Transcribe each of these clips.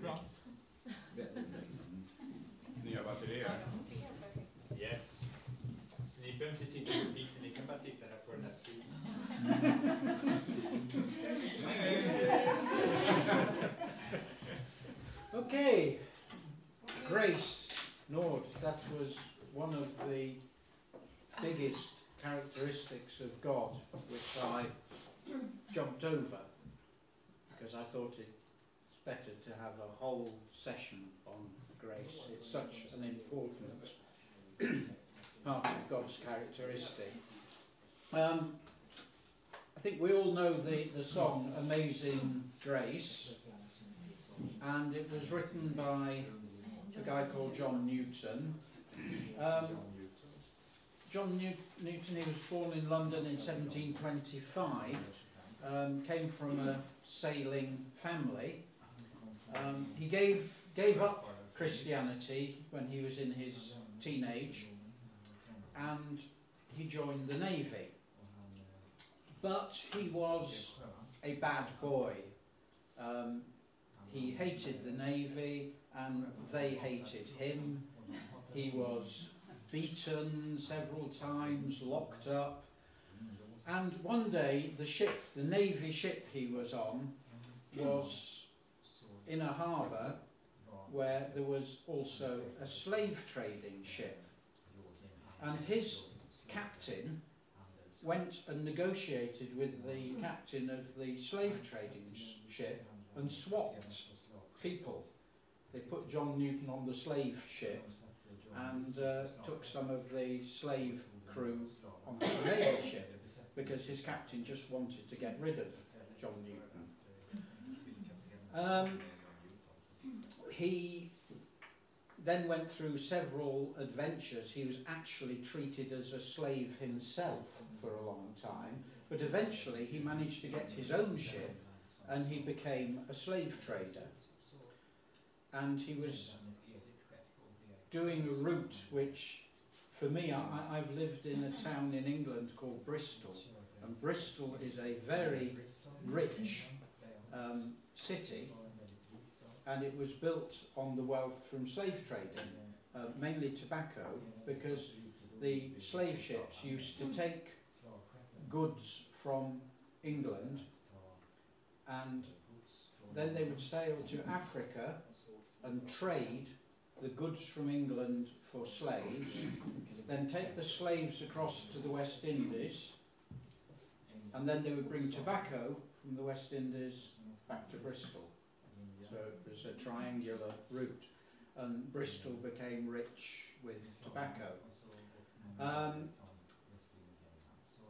bra. Nya batterier. Yes. Så ni behöver inte titta på biten, ni kan bara titta på den här stilen. Okay, grace, Lord, that was one of the biggest characteristics of God, which I jumped over because I thought it's better to have a whole session on grace. It's such an important part of God's characteristic. I think we all know the song Amazing Grace, and it was written by a guy called John Newton. John Newton, he was born in London in 1725, came from a sailing family. He gave up Christianity when he was in his teenage, and he joined the Navy. But he was a bad boy. He hated the Navy and they hated him. He was beaten several times, locked up. And one day the Navy ship he was on, was in a harbour where there was also a slave trading ship. And his captain went and negotiated with the captain of the slave trading ship and swapped people. They put John Newton on the slave ship and took some of the slave crew on the naval ship because his captain just wanted to get rid of John Newton. He then went through several adventures. He was actually treated as a slave himself for a long time, but eventually he managed to get his own ship and he became a slave trader. And he was doing a route which, for me, I've lived in a town in England called Bristol, and Bristol is a very rich city, and it was built on the wealth from slave trading, mainly tobacco, because the slave ships used to take goods from England and then they would sail to Africa and trade the goods from England for slaves, then take the slaves across to the West Indies, and then they would bring tobacco from the West Indies back to Bristol. So it was a triangular route, and Bristol became rich with tobacco.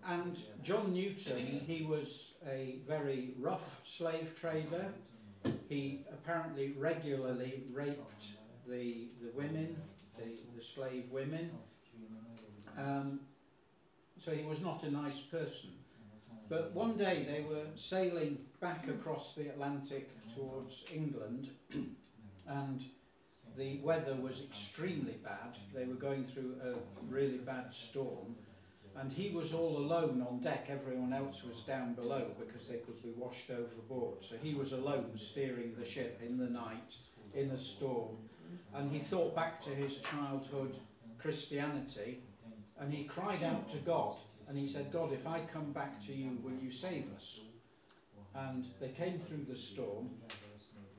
And John Newton, he was a very rough slave trader. He apparently regularly raped the women, the slave women. So he was not a nice person. But one day they were sailing back across the Atlantic towards England, and the weather was extremely bad. They were going through a really bad storm, and he was all alone on deck. Everyone else was down below because they could be washed overboard. So he was alone steering the ship in the night, in a storm, and he thought back to his childhood Christianity, and he cried out to God, and he said, God, if I come back to you, will you save us? And they came through the storm,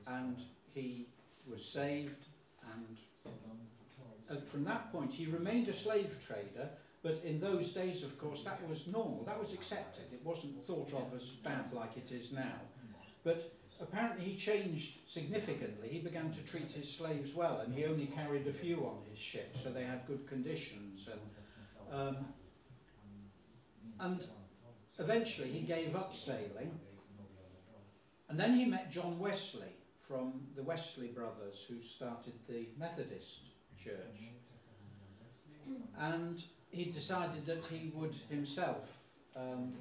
and he was saved, and from that point he remained a slave trader. But in those days, of course, that was normal, that was accepted. It wasn't thought of as bad like it is now. But apparently he changed significantly. He began to treat his slaves well, and he only carried a few on his ship, so they had good conditions. And eventually he gave up sailing, and then he met John Wesley from the Wesley brothers, who started the Methodist Church. And he decided that he would himself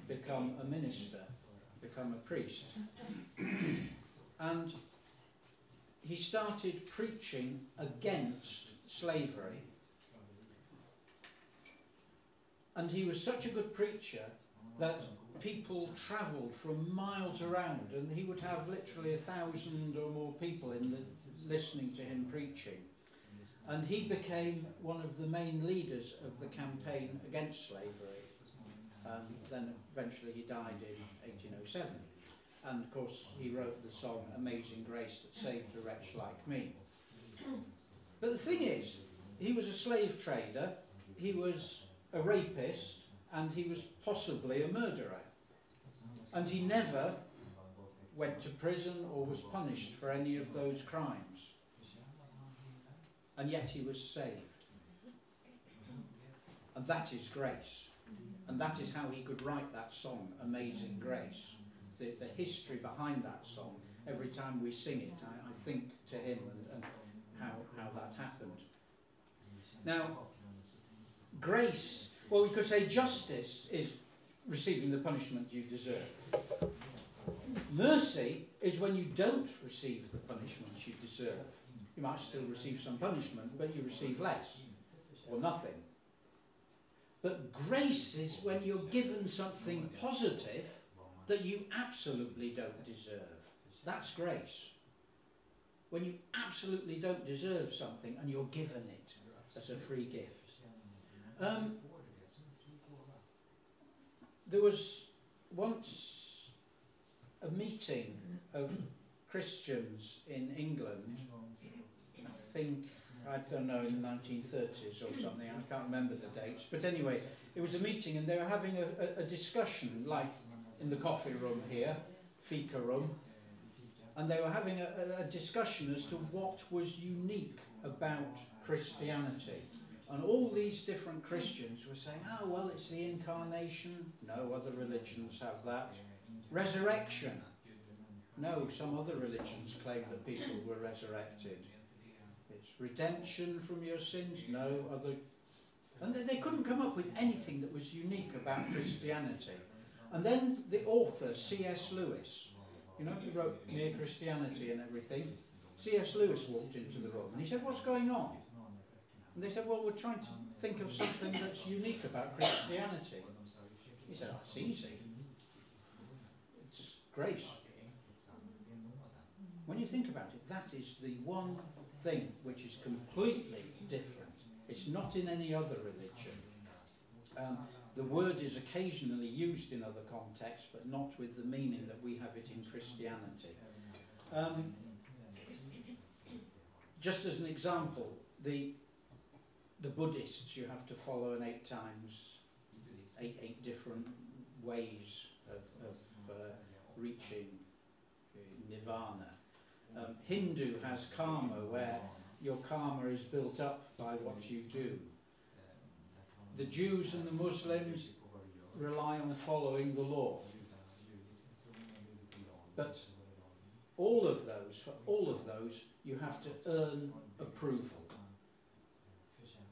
become a minister, become a priest. And he started preaching against slavery. And he was such a good preacher that people travelled from miles around, and he would have literally 1,000 or more people listening to him preaching. And he became one of the main leaders of the campaign against slavery. Then eventually he died in 1807. And of course he wrote the song Amazing Grace that saved a wretch like me. But the thing is, he was a slave trader, he was a rapist, and he was possibly a murderer. And he never went to prison or was punished for any of those crimes. And yet he was saved. And that is grace. And that is how he could write that song, Amazing Grace. The history behind that song, every time we sing it, I think to him and how that happened. Now, grace, well, we could say justice is receiving the punishment you deserve. Mercy is when you don't receive the punishment you deserve. You might still receive some punishment, but you receive less or nothing. But grace is when you're given something positive that you absolutely don't deserve. That's grace. When you absolutely don't deserve something and you're given it as a free gift. There was once a meeting of Christians in England, I think, I don't know, in the 1930s or something, I can't remember the dates, but anyway, it was a meeting and they were having a discussion, like in the coffee room here, fika room, and they were having a discussion as to what was unique about Christianity. And all these different Christians were saying, oh, well, it's the incarnation. No, other religions have that. Resurrection. No, some other religions claim that people were resurrected. It's redemption from your sins. No, other... And they couldn't come up with anything that was unique about Christianity. And then the author, C.S. Lewis, you know, he wrote Mere Christianity and everything. C.S. Lewis walked into the room and he said, what's going on? And they said, well, we're trying to think of something that's unique about Christianity. He said, oh, it's easy. It's grace. When you think about it, that is the one thing which is completely different. It's not in any other religion. The word is occasionally used in other contexts, but not with the meaning that we have it in Christianity. Just as an example, the Buddhists, you have to follow an 8 times, eight different ways of reaching nirvana. Hindu has karma, where your karma is built up by what you do. The Jews and the Muslims rely on following the law. But all of those, for all of those, you have to earn approval.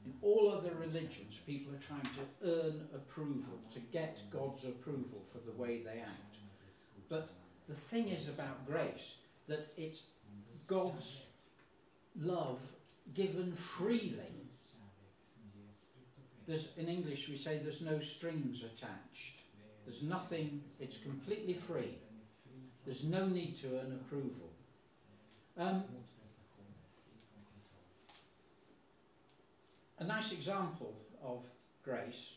In all other religions, people are trying to earn approval, to get God's approval for the way they act. But the thing is about grace, that it's God's love given freely. In English we say there's no strings attached. There's nothing, it's completely free. There's no need to earn approval. A nice example of grace,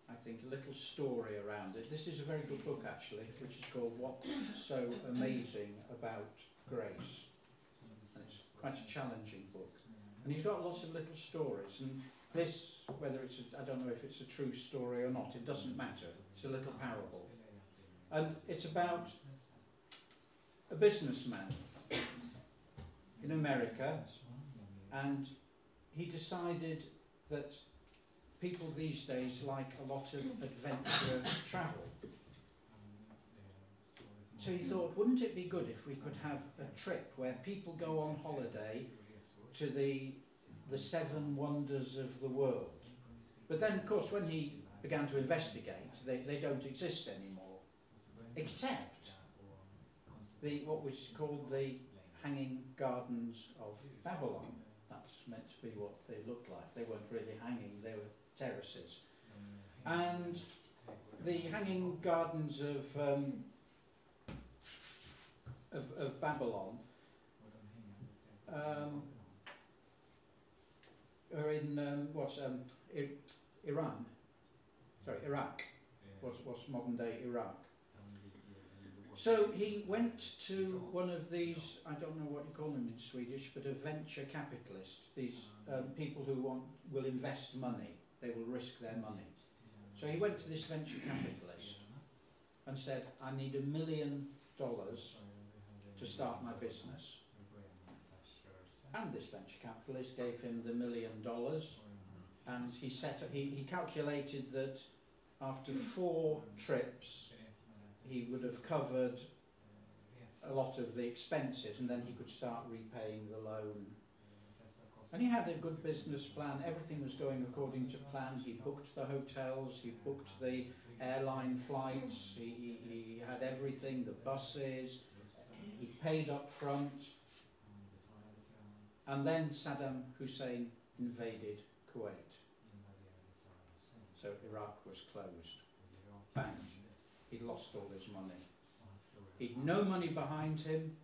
I think, a little story around it. This is a very good book actually, which is called What's So Amazing About Grace. And it's quite a challenging book. And he's got lots of little stories, and this, whether it's I don't know if it's a true story or not, it doesn't matter. It's a little parable. And it's about a businessman in America, and he decided that people these days like a lot of adventure travel. So he thought, wouldn't it be good if we could have a trip where people go on holiday to the 7 wonders of the world? But then, of course, when he began to investigate, they don't exist anymore, except what was called the Hanging Gardens of Babylon. That's meant to be what they looked like. They weren't really hanging, they were terraces. And the Hanging Gardens of Babylon are in Iran. Sorry, Iraq. What's modern day Iraq. So he went to one of these, I don't know what you call them in Swedish, but a venture capitalist. These people who will invest money. They will risk their money. So he went to this venture capitalist and said, I need $1 million to start my business. And this venture capitalist gave him the $1 million, and he calculated that after 4 trips he would have covered a lot of the expenses, and then he could start repaying the loan. And he had a good business plan. Everything was going according to plan. He booked the hotels, he booked the airline flights, he had everything, the buses, he paid up front. And then Saddam Hussein invaded Kuwait. So Iraq was closed. Bang. He'd lost all his money. He'd no money behind him.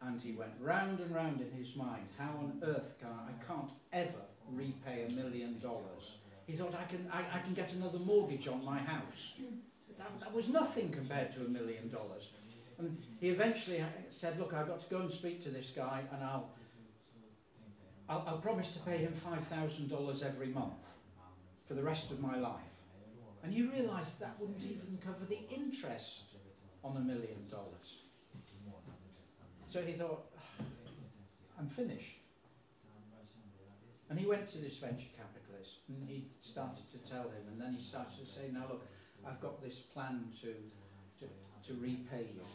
And he went round and round in his mind, how on earth I can't ever repay $1 million. He thought, I can get another mortgage on my house. That was nothing compared to $1 million. And he eventually said, look, I've got to go and speak to this guy, and I'll promise to pay him $5,000 every month for the rest of my life. And he realised that wouldn't even cover the interest on $1 million. So he thought, I'm finished. And he went to this venture capitalist and he started to tell him, and then he started to say, now look, I've got this plan to repay you.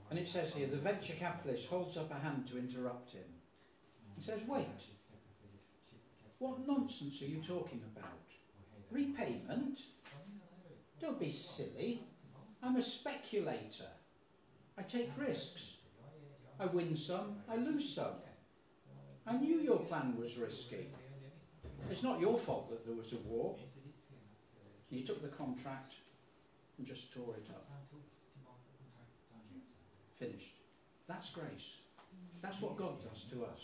And it says here, the venture capitalist holds up a hand to interrupt him. He says, wait, what nonsense are you talking about? Repayment? Don't be silly. I'm a speculator. I take risks. I win some, I lose some. I knew your plan was risky. It's not your fault that there was a war. You took the contract and just tore it up. Finished. That's grace. That's what God does to us.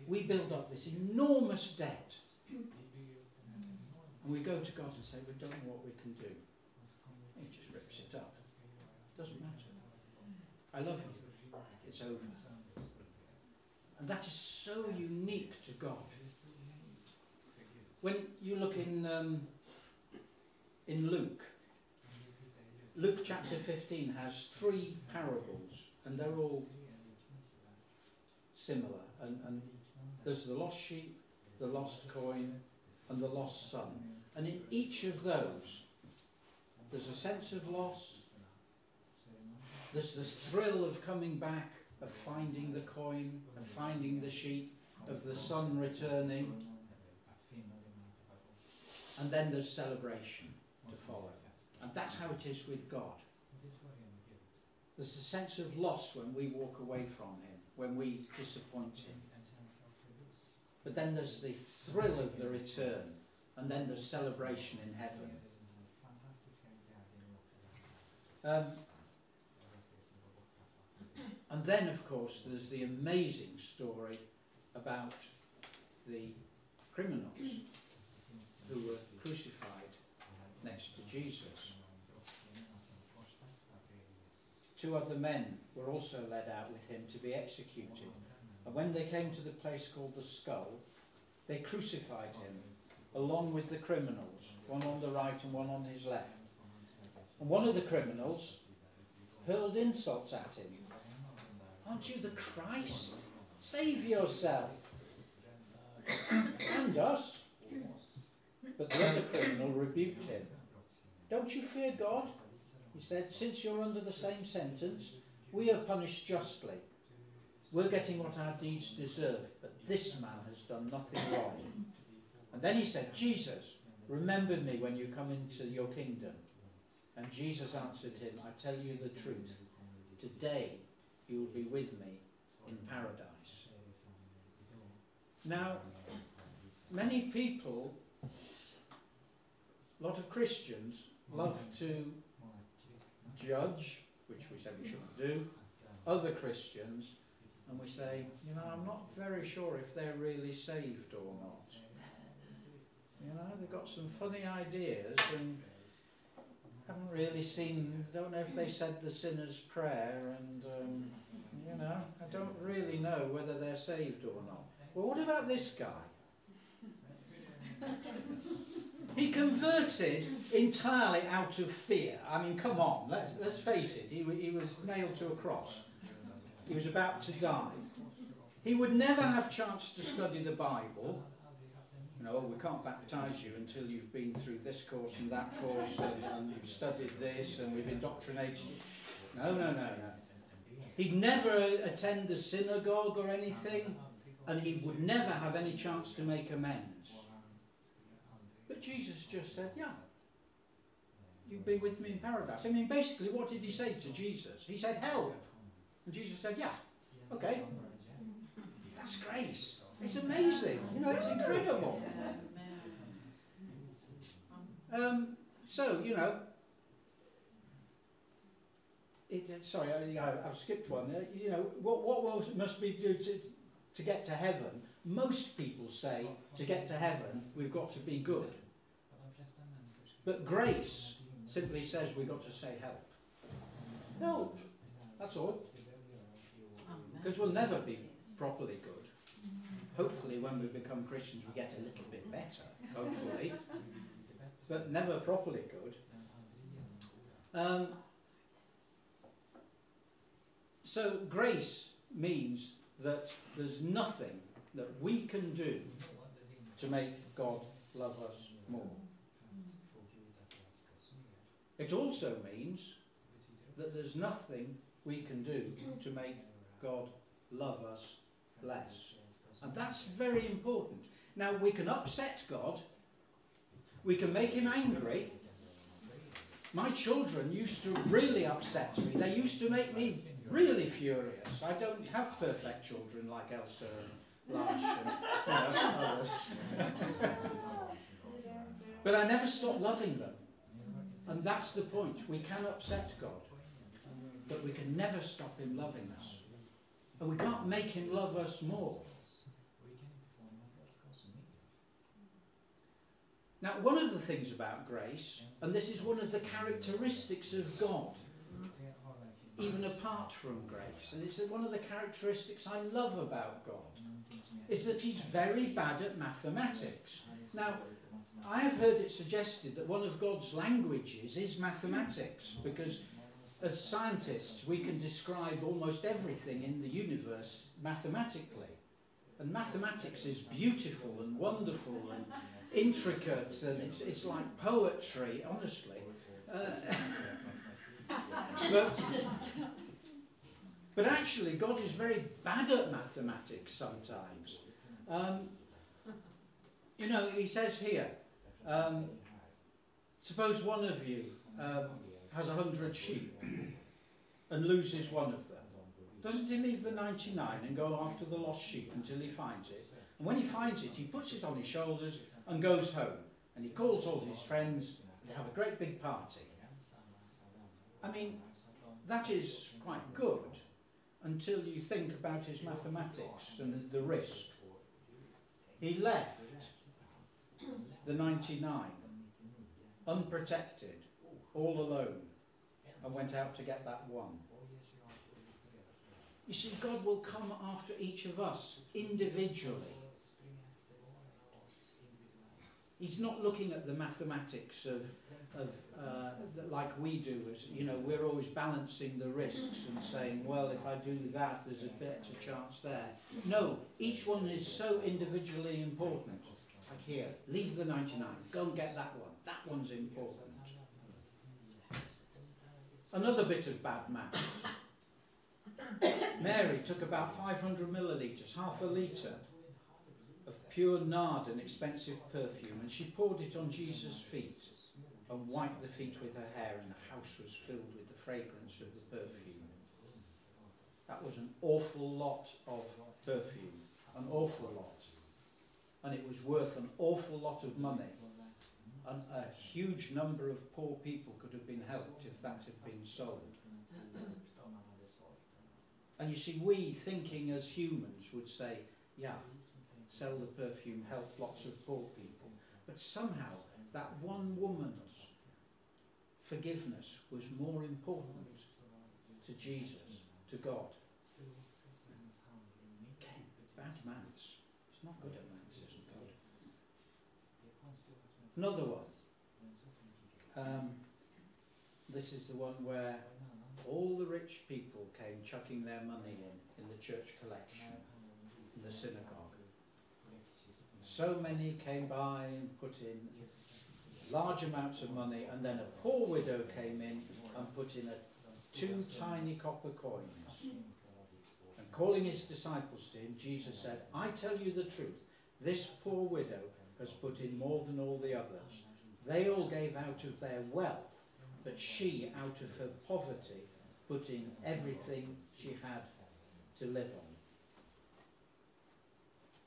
We build up this enormous debt. And we go to God and say, we don't know what we can do. He just rips it up. Doesn't matter. I love you. It's over. And that is so unique to God. When you look in Luke chapter 15 has 3 parables, and they're all similar. And there's the lost sheep, the lost coin, and the lost son. And in each of those, there's a sense of loss. There's this thrill of coming back, of finding the coin, of finding the sheep, of the son returning. And then there's celebration to follow. And that's how it is with God. There's a sense of loss when we walk away from him, when we disappoint him. But then there's the thrill of the return, and then there's celebration in heaven. And then, of course, there's the amazing story about the criminals who were crucified next to Jesus. 2 other men were also led out with him to be executed. And when they came to the place called the Skull, they crucified him along with the criminals, one on the right and one on his left. And one of the criminals hurled insults at him. Aren't you the Christ? Save yourself. And us. But the other criminal rebuked him. Don't you fear God? He said, since you're under the same sentence, we are punished justly. We're getting what our deeds deserve, but this man has done nothing wrong. And then he said, Jesus, remember me when you come into your kingdom. And Jesus answered him, I tell you the truth. Today you will be with me in paradise. Now, many people A lot of Christians love to judge, which we said we shouldn't do, other Christians, and we say, you know, I'm not very sure if they're really saved or not. You know, they've got some funny ideas and haven't really seen, don't know if they said the sinner's prayer, and, you know, I don't really know whether they're saved or not. Well, what about this guy? He converted entirely out of fear. I mean, come on, let's face it, he was nailed to a cross. He was about to die. He would never have chance to study the Bible. You know, we can't baptise you until you've been through this course and that course, and you've studied this, and we've indoctrinated you. No. He'd never attend the synagogue or anything, and he would never have any chance to make amends. But Jesus just said, yeah, you'll be with me in paradise. I mean, basically, what did he say to Jesus? He said, help. And Jesus said, yeah, okay. That's grace. It's amazing. You know, it's incredible. So, you know, sorry, I've skipped one. You know, what must we do to get to heaven? Most people say to get to heaven, we've got to be good. But grace simply says we've got to say help. Help. That's all. Because we'll never be properly good. Hopefully when we become Christians we get a little bit better, hopefully. But never properly good. So grace means that there's nothing that we can do to make God love us more. It also means that there's nothing we can do to make God love us less. And that's very important. Now, we can upset God. We can make him angry. My children used to really upset me. They used to make me really furious. I don't have perfect children like Elsa and Lars and others. But I never stopped loving them. And that's the point. We can upset God, but we can never stop him loving us. And we can't make him love us more. Now, one of the things about grace, and this is one of the characteristics of God, even apart from grace, and it's one of the characteristics I love about God, is that he's very bad at mathematics. Now, I have heard it suggested that one of God's languages is mathematics, because as scientists we can describe almost everything in the universe mathematically. And mathematics is beautiful and wonderful and intricate, and it's like poetry, honestly. But actually God is very bad at mathematics sometimes. You know, he says here, suppose one of you has 100 sheep and loses one of them. Doesn't he leave the 99 and go after the lost sheep until he finds it? And when he finds it, he puts it on his shoulders and goes home. And he calls all his friends, and they have a great big party. I mean, that is quite good until you think about his mathematics and the risk. He left the 99 unprotected, all alone, and went out to get that one. You see, God will come after each of us individually. He's not looking at the mathematics of like we do, as you know, we're always balancing the risks and saying, well, if I do that, there's a better chance there. No, each one is so individually important. Like here, leave the 99, go and get that one. That one's important. Another bit of bad maths. Mary took about 500 millilitres, half a litre, of pure nard, an expensive perfume, and she poured it on Jesus' feet and wiped the feet with her hair, and the house was filled with the fragrance of the perfume. That was an awful lot of perfume, an awful lot. And it was worth an awful lot of money. a huge number of poor people could have been helped if that had been sold. And you see, we, thinking as humans, would say, yeah, sell the perfume, help lots of poor people. But somehow, that one woman's forgiveness was more important to Jesus, to God. Again, bad maths. It's not good at maths, isn't it? Another one. This is the one where all the rich people came chucking their money in the church collection, in the synagogue. So many came by and put in large amounts of money, and then a poor widow came in and put in 2 tiny copper coins. And calling his disciples to him, Jesus said, I tell you the truth, this poor widow has put in more than all the others. They all gave out of their wealth, but she, out of her poverty, put in everything she had to live on.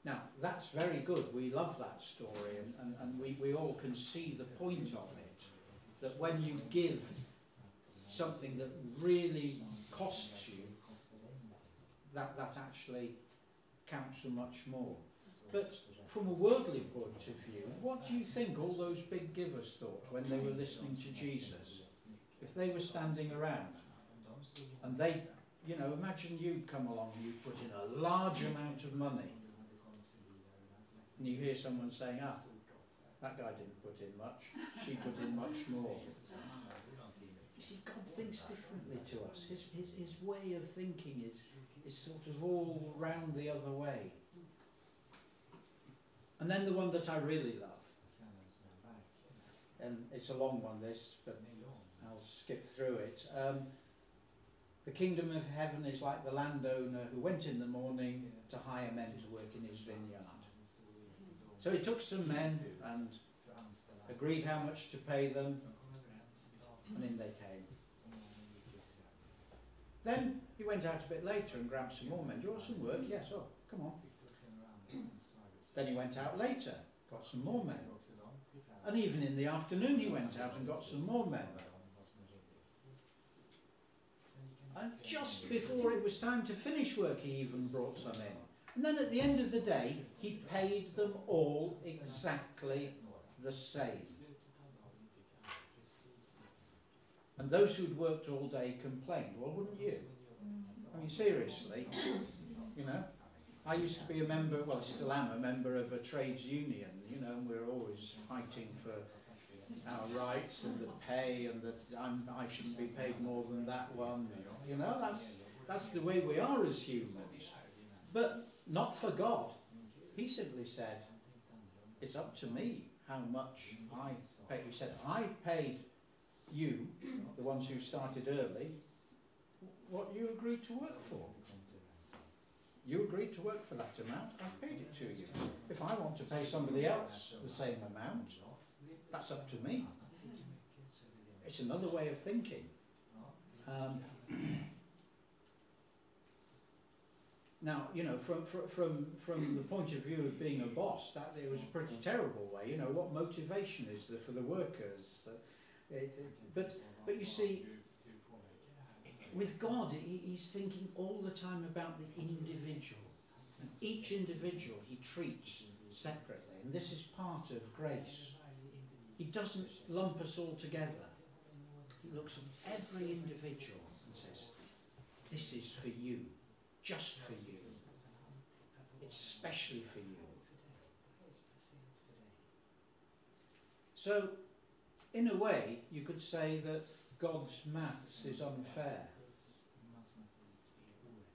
Now, that's very good. We love that story, and we all can see the point of it. That when you give something that really costs you, that actually counts for much more. But from a worldly point of view, what do you think all those big givers thought when they were listening to Jesus? If they were standing around and they, you know, imagine you'd come along and you'd put in a large amount of money, and you hear someone saying, that guy didn't put in much, she put in much more. You see, God thinks differently to us. His way of thinking is sort of all round the other way. And then the one that I really love, and it's a long one this, but I'll skip through it. The kingdom of heaven is like the landowner who went in the morning to hire men to work in his vineyard. So he took some men and agreed how much to pay them, and in they came. Then he went out a bit later and grabbed some more men. Do you want some work? Yes, oh, come on. Then he went out later, got some more men. And even in the afternoon he went out and got some more men. And just before it was time to finish work, he even brought some in. And then at the end of the day, he paid them all exactly the same. And those who'd worked all day complained. Well, wouldn't you? I mean, seriously, you know. I used to be a member, well, I still am a member of a trades union, you know, and we're always fighting for our rights and the pay, and that I shouldn't be paid more than that one. You know, that's the way we are as humans. But not for God. He simply said, it's up to me how much I pay. He said, I paid you, the ones who started early, what you agreed to work for. You agreed to work for that amount, I've paid it to you. If I want to pay somebody else the same amount, that's up to me. It's another way of thinking. Now, you know, from the point of view of being a boss, that it was a pretty terrible way. You know, what motivation is there for the workers? But you see, with God, he's thinking all the time about the individual. And each individual he treats separately. And this is part of grace. He doesn't lump us all together. He looks at every individual and says, this is for you, just for you. It's specially for you. So, in a way, you could say that God's maths is unfair.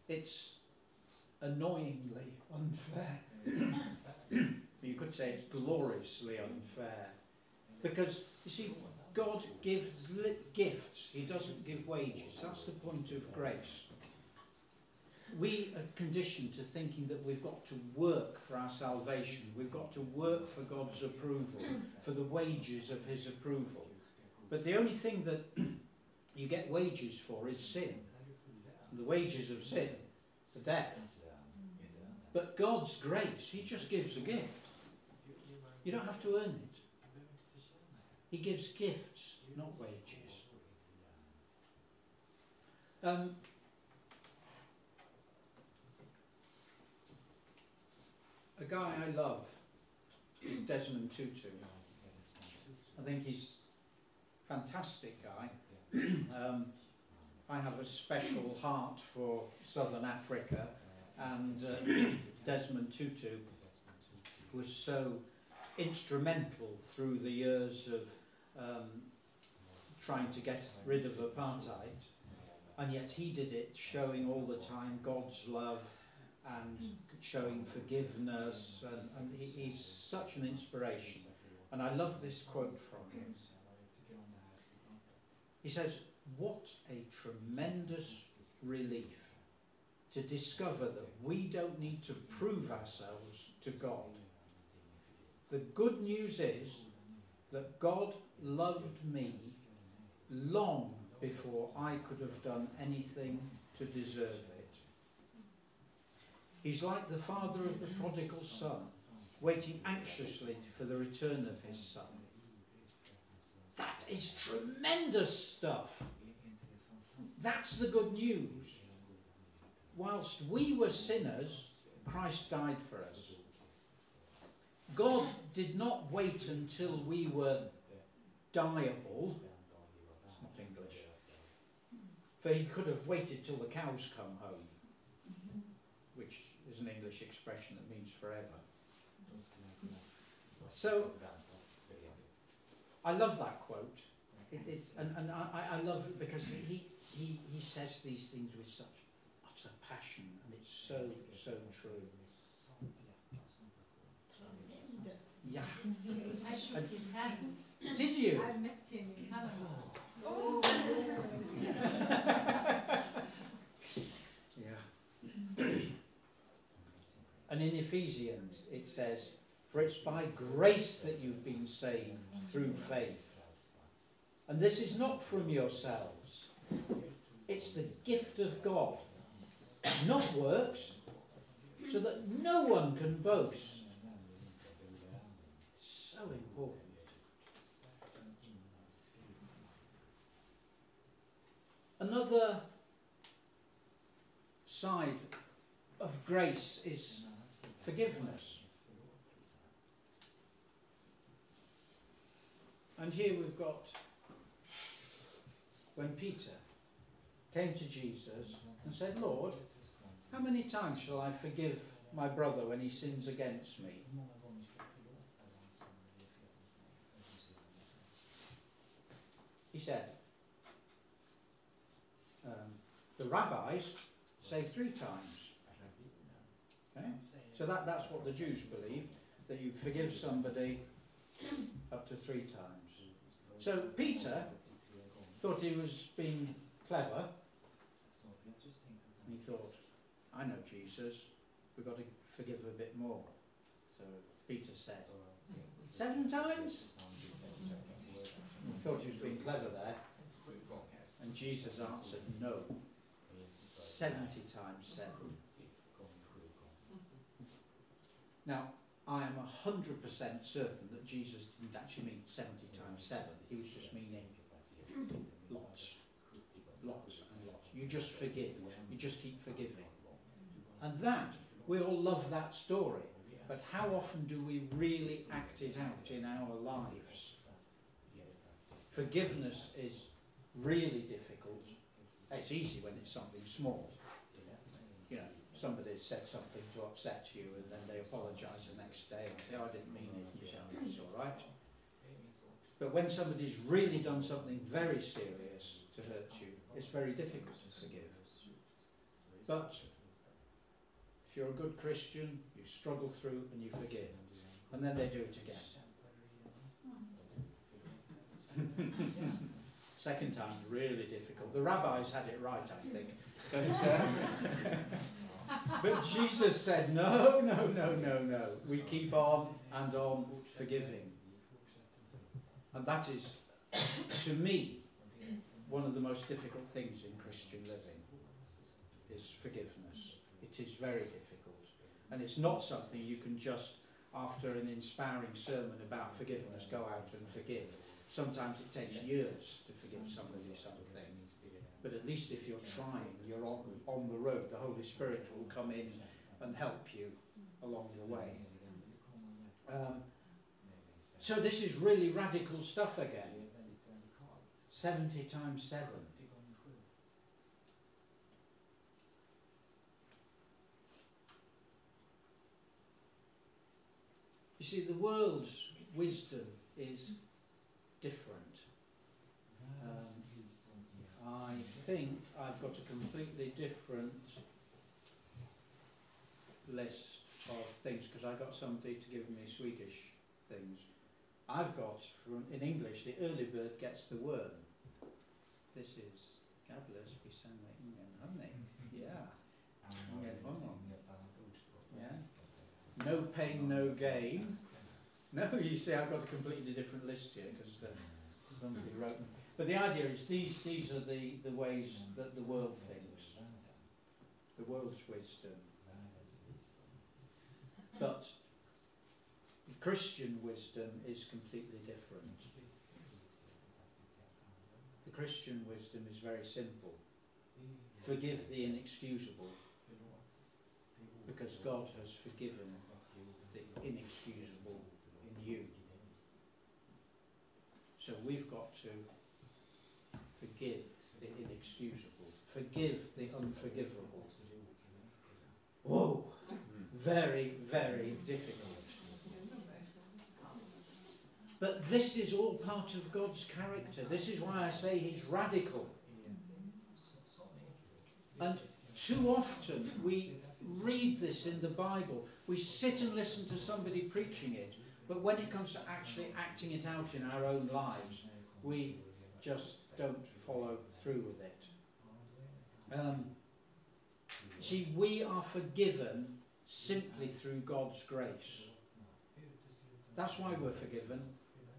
It's annoyingly unfair. You could say it's gloriously unfair. Because, you see, God gives gifts. He doesn't give wages. That's the point of grace. We are conditioned to thinking that we've got to work for our salvation. We've got to work for God's approval, for the wages of his approval. But the only thing that you get wages for is sin. And the wages of sin, the death. But God's grace, he just gives a gift. You don't have to earn it. He gives gifts, not wages. A guy I love is Desmond Tutu. I think he's a fantastic guy. I have a special heart for Southern Africa, and Desmond Tutu was so instrumental through the years of trying to get rid of apartheid, and yet he did it showing all the time God's love and showing forgiveness, and he's such an inspiration. And I love this quote from him. He says, "What a tremendous relief to discover that we don't need to prove ourselves to God. The good news is that God loved me long before I could have done anything to deserve it. He's like the father of the prodigal son, waiting anxiously for the return of his son." That is tremendous stuff. That's the good news. Whilst we were sinners, Christ died for us. God did not wait until we were diable. It's not English. For he could have waited till the cows come home, which is an English expression that means forever. So, I love that quote. And I love it because he says these things with such utter passion, and it's so true. Tremendous. Yeah. I shook his hand. Did you? I met him in Panama. Oh. Yeah. And in Ephesians it says, "For it's by grace that you've been saved through faith. And this is not from yourselves. It's the gift of God, not works, so that no one can boast." So important. Another side of grace is forgiveness. And here we've got when Peter came to Jesus and said, "Lord, how many times shall I forgive my brother when he sins against me?" He said, the rabbis say 3 times. Okay? So that's what the Jews believe, that you forgive somebody up to 3 times. So Peter thought he was being clever, and he thought, "I know Jesus, we've got to forgive a bit more." So Peter said, 7 times? He thought he was being clever there, and Jesus answered, "No, 70 times 7. Now, I am 100% certain that Jesus didn't actually mean 70 times 7. He was just meaning lots and lots. You just forgive. You just keep forgiving. And that, we all love that story. But how often do we really act it out in our lives? Forgiveness is really difficult. It's easy when it's something small. You know, somebody said something to upset you, and then they apologise the next day and say, "Oh, I didn't mean it." You say, "Oh, it's all right." But when somebody's really done something very serious to hurt you, it's very difficult to forgive. But if you're a good Christian, you struggle through and you forgive. And then they do it again. Second time's really difficult. The rabbis had it right, I think. But Jesus said, no. We keep on and on forgiving. And that is, to me, one of the most difficult things in Christian living, is forgiveness. It is very difficult. And it's not something you can just, after an inspiring sermon about forgiveness, go out and forgive. Sometimes it takes years to forgive somebody something. But at least if you're trying, you're on the road. The Holy Spirit will come in and help you along the way. So this is really radical stuff again. 70 times 7. You see, the world's wisdom is different. I think I've got a completely different list of things because I got somebody to give me Swedish things. I've got, in English, the early bird gets the worm. This is Gadlers bestämmer ingen honning. Yeah. Ingen honning. Yeah. No pain, no gain. No, you see, I've got a completely different list here because somebody wrote them. But the idea is these are the ways that the world thinks. The world's wisdom. But Christian wisdom is completely different. The Christian wisdom is very simple. Forgive the inexcusable, because God has forgiven the inexcusable in you. So we've got to forgive the inexcusable. Forgive the unforgivable. Whoa! Very, very difficult. But this is all part of God's character. This is why I say he's radical. And too often we read this in the Bible. We sit and listen to somebody preaching it. But when it comes to actually acting it out in our own lives, we just don't follow through with it. See, we are forgiven simply through God's grace. That's why we're forgiven,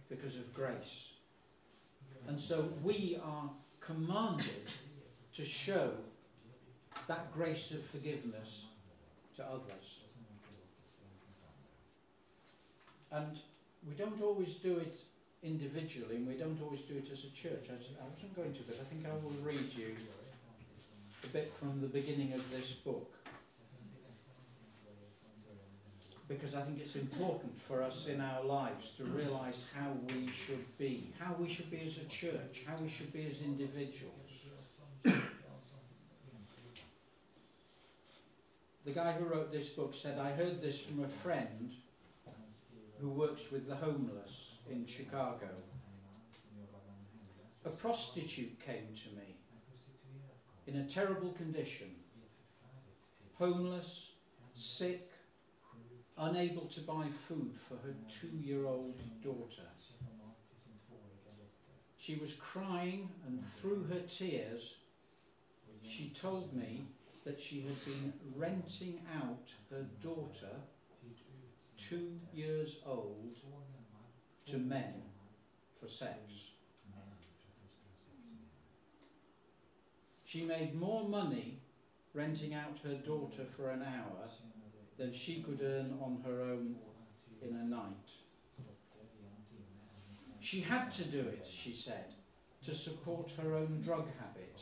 because of grace. And so we are commanded to show that grace of forgiveness to others. And we don't always do it individually, and we don't always do it as a church. I wasn't going to, but I think I will read you a bit from the beginning of this book, because I think it's important for us in our lives to realise how we should be as a church, how we should be as individuals. The guy who wrote this book said, I heard this from a friend who works with the homeless in Chicago. A prostitute came to me in a terrible condition, homeless, sick, unable to buy food for her 2-year-old daughter. She was crying, and through her tears she told me that she had been renting out her daughter, 2 years old, to men for sex. She made more money renting out her daughter for an hour than she could earn on her own in a night. She had to do it, she said, to support her own drug habit.